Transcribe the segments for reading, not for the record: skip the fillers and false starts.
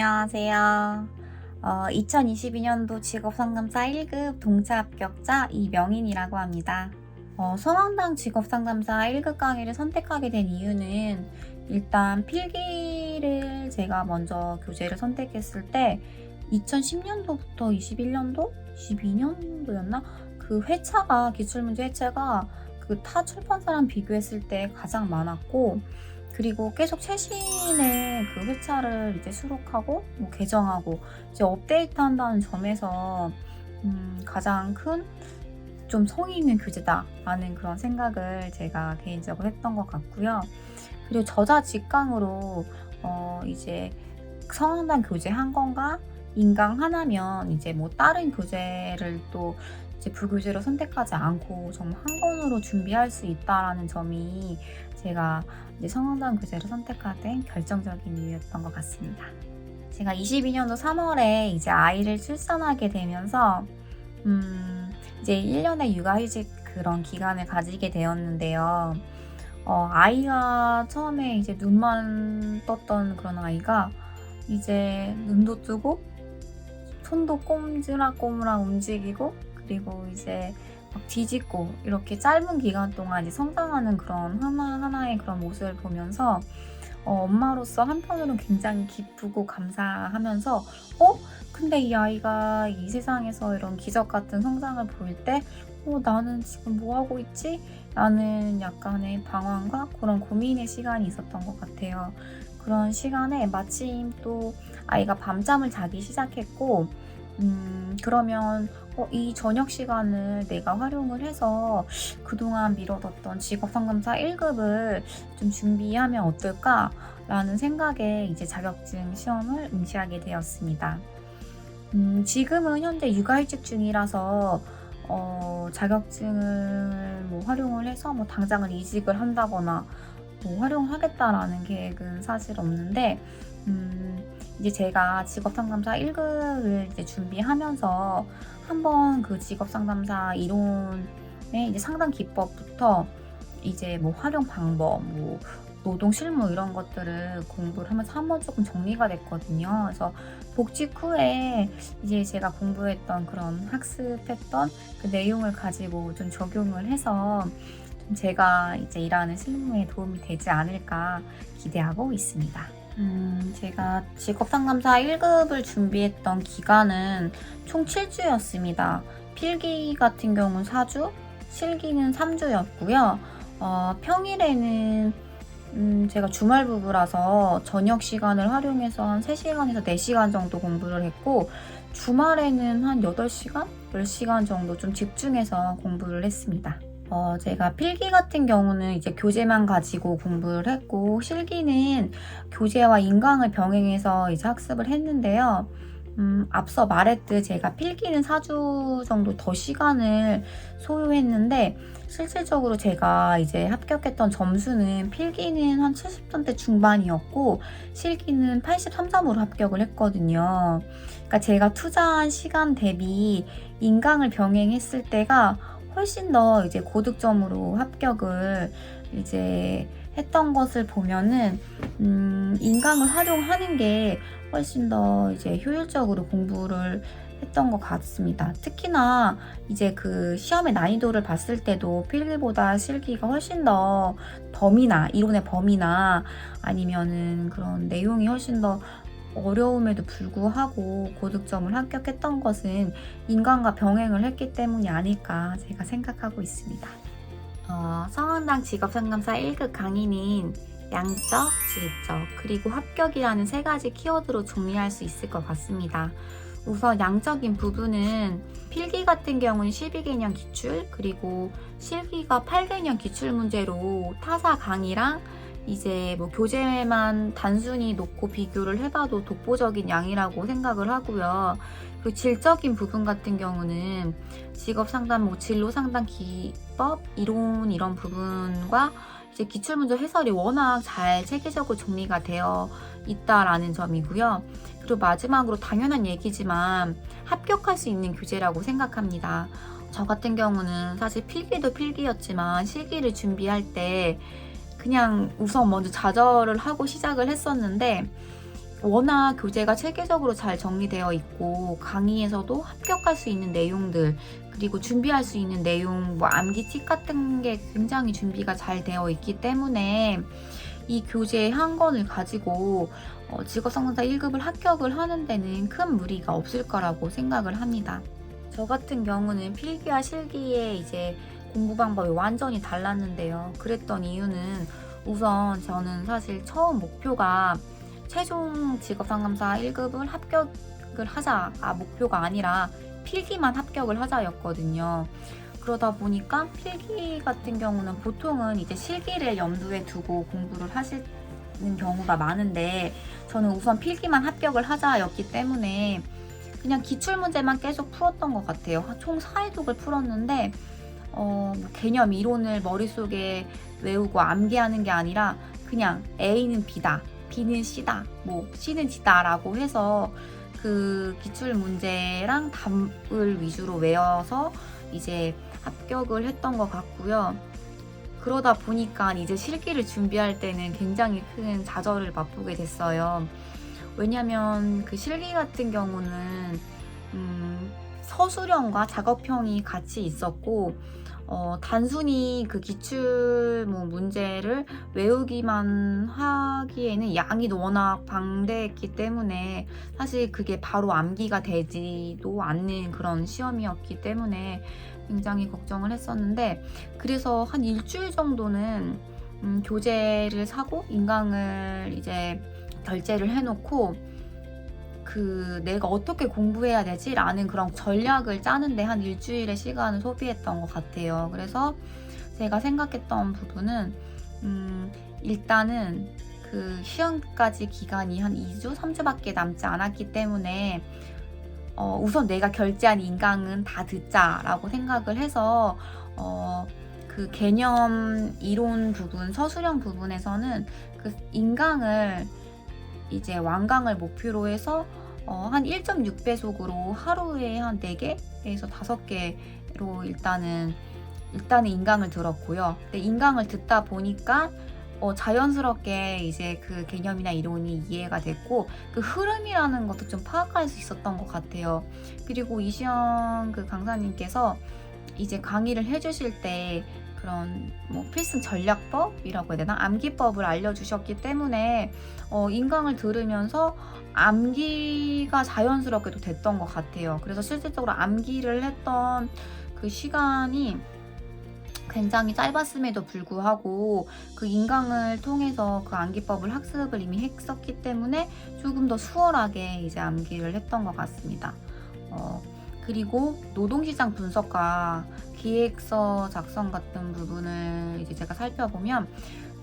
안녕하세요. 2022년도 직업상담사 1급 동차 합격자 이명인이라고 합니다. 성황당 직업상담사 1급 강의를 선택하게 된 이유는 일단 필기를 제가 먼저 교재를 선택했을 때 2010년도부터 21년도? 22년도였나? 그 회차가, 기출문제 회차가 그 타 출판사랑 비교했을 때 가장 많았고, 그리고 계속 최신의 그 회차를 이제 수록하고 뭐 개정하고 이제 업데이트 한다는 점에서 가장 큰 좀 성의 있는 교재다라는 그런 생각을 제가 개인적으로 했던 것 같고요. 그리고 저자 직강으로 이제 성황당 교재 한 권과 인강 하나면 이제 뭐 다른 교재를 또 이제 부교재로 선택하지 않고 정말 한 권으로 준비할 수 있다라는 점이 제가 이제 성황당 교재를 선택하는 결정적인 이유였던 것 같습니다. 제가 22년도 3월에 이제 아이를 출산하게 되면서 이제 1년의 육아휴직 그런 기간을 가지게 되었는데요. 아이가 처음에 이제 눈만 떴던 그런 아이가 이제 눈도 뜨고 손도 꼬물꼬물하고 움직이고, 그리고 이제 막 뒤집고 이렇게 짧은 기간 동안 이제 성장하는 그런 하나하나의 그런 모습을 보면서 엄마로서 한편으로는 굉장히 기쁘고 감사하면서 근데 이 아이가 이 세상에서 이런 기적 같은 성장을 보일 때 나는 지금 뭐 하고 있지? 라는 약간의 방황과 그런 고민의 시간이 있었던 것 같아요. 그런 시간에 마침 또 아이가 밤잠을 자기 시작했고, 그러면 이 저녁 시간을 내가 활용을 해서 그동안 미뤄뒀던 직업상담사 1급을 좀 준비하면 어떨까라는 생각에 이제 자격증 시험을 응시하게 되었습니다. 지금은 현재 육아휴직 중이라서 자격증을 뭐 활용을 해서 뭐 당장은 이직을 한다거나 뭐 활용하겠다라는 계획은 사실 없는데, 이제 제가 직업상담사 1급을 이제 준비하면서 한번 그 직업상담사 이론의 이제 상담 기법부터 이제 뭐 활용 방법, 뭐 노동 실무 이런 것들을 공부를 하면서 한번 조금 정리가 됐거든요. 그래서 복직 후에 이제 제가 공부했던 그런 학습했던 그 내용을 가지고 좀 적용을 해서 좀 제가 이제 일하는 실무에 도움이 되지 않을까 기대하고 있습니다. 제가 직업상담사 1급을 준비했던 기간은 총 7주였습니다. 필기 같은 경우는 4주, 실기는 3주였고요. 평일에는 제가 주말 부부라서 저녁 시간을 활용해서 한 3시간에서 4시간 정도 공부를 했고, 주말에는 한 8시간? 10시간 정도 좀 집중해서 공부를 했습니다. 제가 필기 같은 경우는 이제 교재만 가지고 공부를 했고, 실기는 교재와 인강을 병행해서 이제 학습을 했는데요. 앞서 말했듯 제가 필기는 4주 정도 더 시간을 소요했는데, 실질적으로 제가 이제 합격했던 점수는 필기는 한 70점대 중반이었고, 실기는 83점으로 합격을 했거든요. 그러니까 제가 투자한 시간 대비 인강을 병행했을 때가 훨씬 더 이제 고득점으로 합격을 이제 했던 것을 보면은 인강을 활용하는 게 훨씬 더 이제 효율적으로 공부를 했던 것 같습니다. 특히나 이제 그 시험의 난이도를 봤을 때도 필기보다 실기가 훨씬 더 이론의 범위나 아니면은 그런 내용이 훨씬 더 어려움에도 불구하고 고득점을 합격했던 것은 인강과 병행을 했기 때문이 아닐까 제가 생각하고 있습니다. 성황당 직업상담사 1급 강의는 양적, 질적, 그리고 합격이라는 3가지 키워드로 정리할 수 있을 것 같습니다. 우선 양적인 부분은 필기 같은 경우는 12개년 기출, 그리고 실기가 8개년 기출 문제로 타사 강의랑 이제 뭐 교재만 단순히 놓고 비교를 해봐도 독보적인 양이라고 생각을 하고요. 그리고 질적인 부분 같은 경우는 직업 상담, 뭐 진로 상담 기법, 이론 이런 부분과 이제 기출문제 해설이 워낙 잘 체계적으로 정리가 되어 있다라는 점이고요. 그리고 마지막으로 당연한 얘기지만 합격할 수 있는 교재라고 생각합니다. 저 같은 경우는 사실 필기도 필기였지만 실기를 준비할 때 그냥 우선 먼저 좌절을 하고 시작을 했었는데, 워낙 교재가 체계적으로 잘 정리되어 있고 강의에서도 합격할 수 있는 내용들, 그리고 준비할 수 있는 내용, 뭐 암기 팁 같은 게 굉장히 준비가 잘 되어 있기 때문에 이 교재 한 권을 가지고 직업상담사 1급을 합격을 하는 데는 큰 무리가 없을 거라고 생각을 합니다. 저 같은 경우는 필기와 실기의 이제 공부 방법이 완전히 달랐는데요. 그랬던 이유는 우선 저는 사실 처음 목표가 최종 직업상담사 1급을 합격을 하자가 목표가 아니라 필기만 합격을 하자였거든요. 그러다 보니까 필기 같은 경우는 보통은 이제 실기를 염두에 두고 공부를 하시는 경우가 많은데 저는 우선 필기만 합격을 하자였기 때문에 그냥 기출문제만 계속 풀었던 것 같아요. 총 4회독을 풀었는데 뭐 개념 이론을 머릿속에 외우고 암기하는 게 아니라 그냥 A는 B다, B는 C다, 뭐 C는 D다 라고 해서 그 기출 문제랑 답을 위주로 외워서 이제 합격을 했던 것 같고요. 그러다 보니까 이제 실기를 준비할 때는 굉장히 큰 좌절을 맛보게 됐어요. 왜냐면 그 실기 같은 경우는 서술형과 작업형이 같이 있었고 단순히 그 기출 문제를 외우기만 하기에는 양이 워낙 방대했기 때문에 사실 그게 바로 암기가 되지도 않는 그런 시험이었기 때문에 굉장히 걱정을 했었는데, 그래서 한 일주일 정도는 교재를 사고 인강을 이제 결제를 해놓고 그 내가 어떻게 공부해야 되지? 라는 그런 전략을 짜는데 한 일주일의 시간을 소비했던 것 같아요. 그래서 제가 생각했던 부분은 일단은 그 시험까지 기간이 한 2주, 3주밖에 남지 않았기 때문에 우선 내가 결제한 인강은 다 듣자라고 생각을 해서 그 개념 이론 부분, 서술형 부분에서는 그 인강을 이제 완강을 목표로 해서 한 1.6배속으로 하루에 한 4개에서 5개로 일단은 인강을 들었고요. 근데 인강을 듣다 보니까 자연스럽게 이제 그 개념이나 이론이 이해가 됐고 그 흐름이라는 것도 좀 파악할 수 있었던 것 같아요. 그리고 이시영 그 강사님께서 이제 강의를 해주실 때 그런 뭐 필승 전략법이라고 해야 되나? 암기법을 알려주셨기 때문에 인강을 들으면서 암기가 자연스럽게도 됐던 것 같아요. 그래서 실질적으로 암기를 했던 그 시간이 굉장히 짧았음에도 불구하고 그 인강을 통해서 그 암기법을 학습을 이미 했었기 때문에 조금 더 수월하게 이제 암기를 했던 것 같습니다. 그리고 노동시장 분석과 기획서 작성 같은 부분을 이제 제가 살펴보면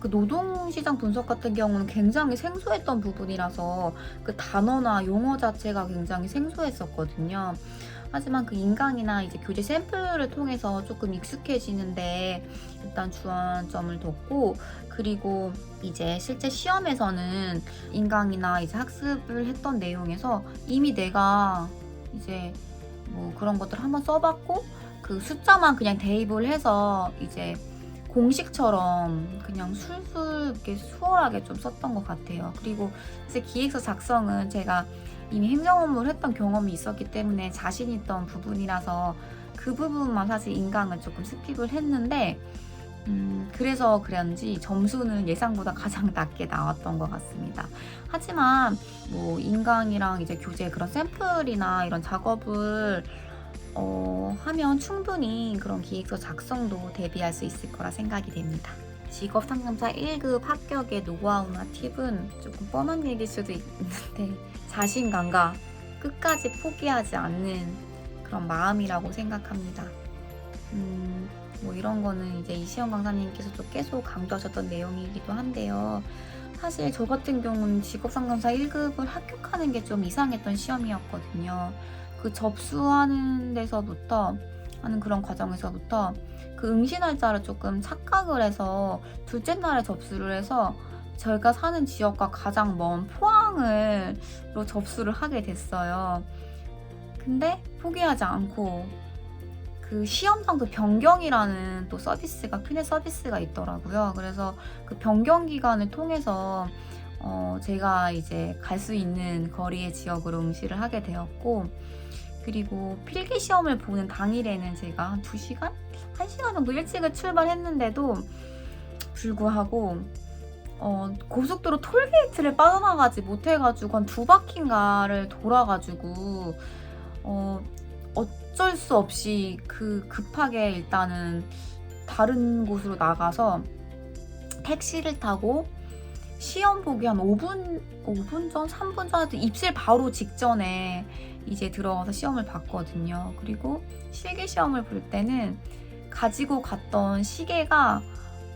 그 노동시장 분석 같은 경우는 굉장히 생소했던 부분이라서 그 단어나 용어 자체가 굉장히 생소했었거든요. 하지만 그 인강이나 이제 교재 샘플을 통해서 조금 익숙해지는데 일단 주안점을 뒀고, 그리고 이제 실제 시험에서는 인강이나 이제 학습을 했던 내용에서 이미 내가 이제 뭐 그런 것들 한번 써봤고 그 숫자만 그냥 대입을 해서 이제 공식처럼 그냥 술술 이렇게 수월하게 좀 썼던 것 같아요. 그리고 이제 기획서 작성은 제가 이미 행정 업무를 했던 경험이 있었기 때문에 자신 있던 부분이라서 그 부분만 사실 인강을 조금 스킵을 했는데 그래서 그런지 점수는 예상보다 가장 낮게 나왔던 것 같습니다. 하지만 뭐 인강이랑 이제 교재 그런 샘플이나 이런 작업을 하면 충분히 그런 기획서 작성도 대비할 수 있을 거라 생각이 됩니다. 직업상담사 1급 합격의 노하우나 팁은 조금 뻔한 얘기일 수도 있는데 자신감과 끝까지 포기하지 않는 그런 마음이라고 생각합니다. 뭐 이런 거는 이제 이시영 강사님께서도 계속 강조하셨던 내용이기도 한데요. 사실 저 같은 경우는 직업상담사 1급을 합격하는 게 좀 이상했던 시험이었거든요. 그 접수하는 데서부터 하는 그런 과정에서부터 그 응시 날짜를 조금 착각을 해서 둘째 날에 접수를 해서 저희가 사는 지역과 가장 먼 포항으로 접수를 하게 됐어요. 근데 포기하지 않고 그 시험장소 변경이라는 또 서비스가 큐넷 서비스가 있더라고요. 그래서 그 변경 기간을 통해서 제가 이제 갈 수 있는 거리의 지역으로 응시를 하게 되었고, 그리고 필기 시험을 보는 당일에는 제가 한 2시간? 1시간 정도 일찍을 출발했는데도 불구하고 고속도로 톨게이트를 빠져나가지 못해가지고 한 2바퀴인가를 돌아가지고 어쩔 수 없이 급하게 일단은 다른 곳으로 나가서 택시를 타고 시험 보기 한 5분 전, 3분 전, 입실 바로 직전에 이제 들어가서 시험을 봤거든요. 그리고 실기 시험을 볼 때는 가지고 갔던 시계가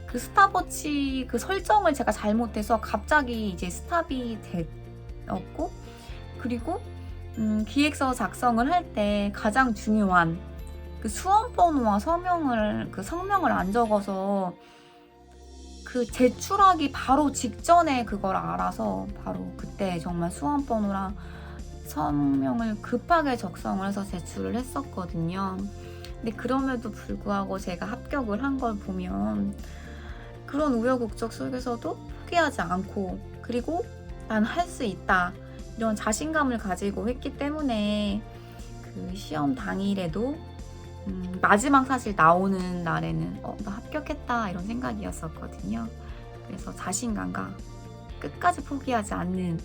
그 스탑워치 그 설정을 제가 잘못해서 갑자기 이제 스탑이 되었고, 그리고 기획서 작성을 할 때 가장 중요한 그 수험번호와 성명을 안 적어서 그 제출하기 바로 직전에 그걸 알아서 바로 그때 정말 수험번호랑 성명을 급하게 작성을 해서 제출을 했었거든요. 근데 그럼에도 불구하고 제가 합격을 한 걸 보면 그런 우여곡절 속에서도 포기하지 않고, 그리고 난 할 수 있다 이런 자신감을 가지고 했기 때문에 그 시험 당일에도 마지막 사실 나오는 날에는 나 합격했다 이런 생각이었었거든요. 그래서 자신감과 끝까지 포기하지 않는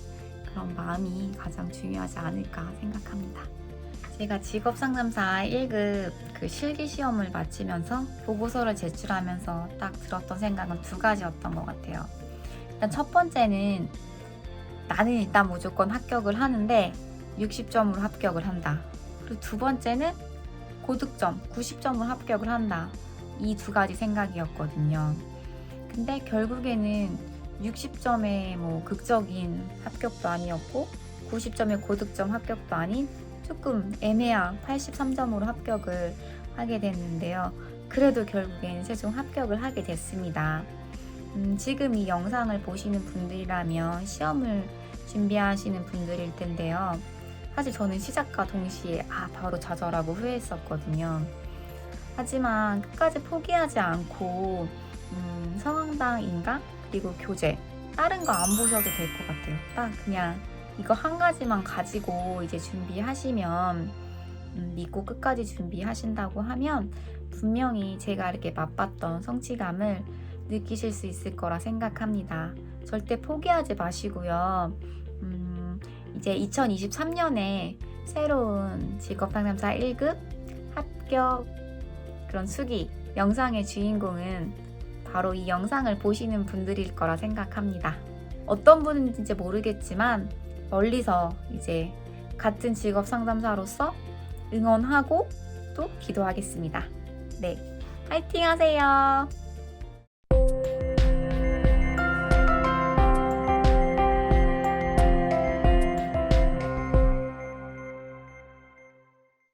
그런 마음이 가장 중요하지 않을까 생각합니다. 제가 직업상담사 1급 그 실기시험을 마치면서 보고서를 제출하면서 딱 들었던 생각은 2가지였던 것 같아요. 일단 첫 번째는 나는 일단 무조건 합격을 하는데 60점으로 합격을 한다. 그리고 2번째는 고득점 90점으로 합격을 한다. 이 2가지 생각이었거든요. 근데 결국에는 60점의 뭐 극적인 합격도 아니었고 90점의 고득점 합격도 아닌 조금 애매한 83점으로 합격을 하게 됐는데요. 그래도 결국엔 최종 합격을 하게 됐습니다. 지금 이 영상을 보시는 분들이라면 시험을 준비하시는 분들일 텐데요. 사실 저는 시작과 동시에 바로 좌절하고 후회했었거든요. 하지만 끝까지 포기하지 않고 성황당 인강 그리고 교재 다른 거 안 보셔도 될 것 같아요. 딱 그냥 이거 한 가지만 가지고 이제 준비하시면 믿고 끝까지 준비하신다고 하면 분명히 제가 이렇게 맛봤던 성취감을 느끼실 수 있을 거라 생각합니다. 절대 포기하지 마시고요. 이제 2023년에 새로운 직업상담사 1급 합격 그런 수기 영상의 주인공은 바로 이 영상을 보시는 분들일 거라 생각합니다. 어떤 분인지 모르겠지만 멀리서 이제 같은 직업 상담사로서 응원하고 또 기도하겠습니다. 네, 파이팅 하세요.